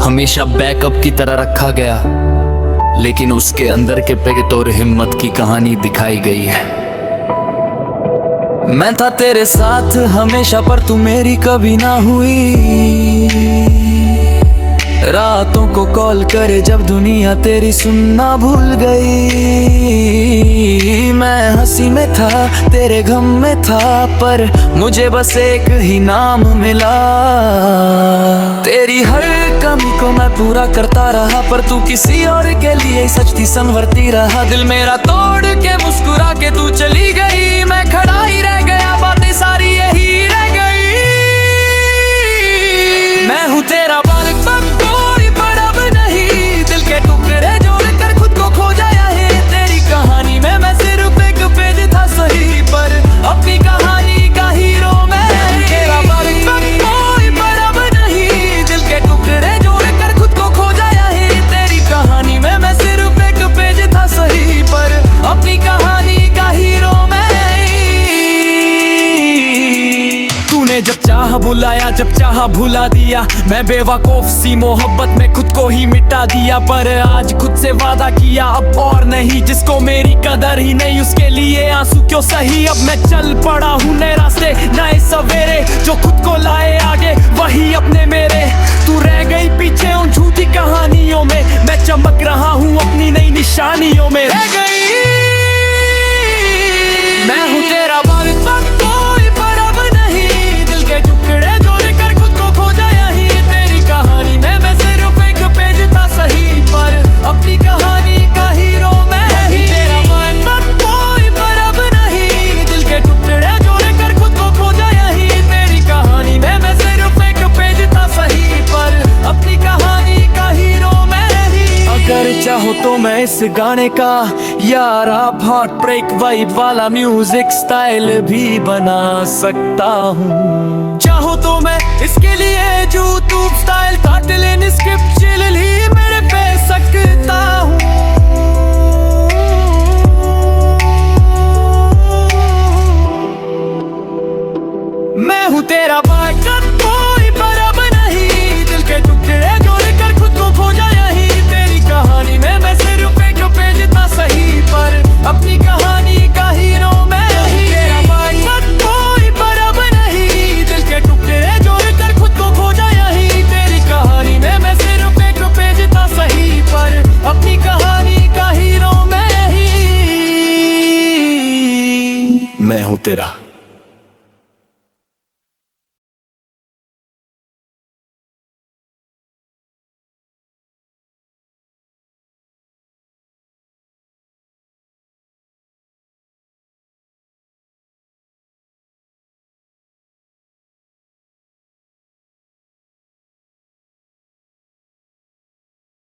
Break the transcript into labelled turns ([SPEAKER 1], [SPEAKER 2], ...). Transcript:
[SPEAKER 1] हमेशा बैकअप की तरह रखा गया, लेकिन उसके अंदर के पेट और हिम्मत की कहानी दिखाई गई है। मैं था तेरे साथ हमेशा पर तू मेरी कभी ना हुई। रातों को कॉल करे जब दुनिया तेरी सुनना भूल गई। मैं हंसी में था तेरे गम में था, पर मुझे बस एक ही नाम मिला। तेरी हर कमी को मैं पूरा करता रहा, पर तू किसी और के लिए सच थी संवरती रहा। दिल मेरा तोड़ के मुस्कुरा के तू चली गई, मैं खड़ा ही रह गया, बातें सारी यही रह गई। मैं हूँ तेरा बालक सब कोई पर अब नहीं, दिल के टुकड़े जोड़ कर खुद को खो जाया है। तेरी कहानी में मैं सिर्फ एक पेज था सही, पर अपनी कहानी का हीरो मैं। तेरा बालक सब कोई पर अब नहीं, दिल के टुकड़े जोड़ कर खुद को खो जाया है। तेरी कहानी में मैं सिर्फ एक पेज था सही, पर अपनी कहानी का हीरो मैं। तूने जब चाहा बुलाया, जब चाहा भुला दिया। मैं बेवकूफ सी मोहब्बत में खुद को ही मिटा दिया, पर आज खुद से वादा किया अब और नहीं। जिसको मेरी कदर ही नहीं उसके लिए आंसू क्यों सही। अब मैं चल पड़ा हूँ नए रास्ते नए सवेरे, जो खुद को लाए आगे वही अपने मेरे। तू रह गई पीछे उन झूठी कहानियों में, मैं चमक रहा हूँ अपनी नई निशानियों में। रह गई मैं हूँ तेरा बालक सब कोई पर अब नहीं, दिल के टुकड़े जोड़ कर खुद को खो जाया ही। तेरी कहानी में मैं सिर्फ एक पेज था सही, पर अपनी कहानी का हीरो मैं ही। तेरा बालक सब कोई पर अब नहीं, दिल के टुकड़े जोड़ कर खुद को खो जाया ही। तेरी कहानी में मैं सिर्फ एक पेज था सही, पर अपनी कहानी का हीरो मैं ही। अगर चाहो तो मैं इस गाने का यार आप हार्ट ब्रेक वाइब वाला म्यूजिक स्टाइल भी बना सकता हूँ। चाहो तो मैं इसके लिए जो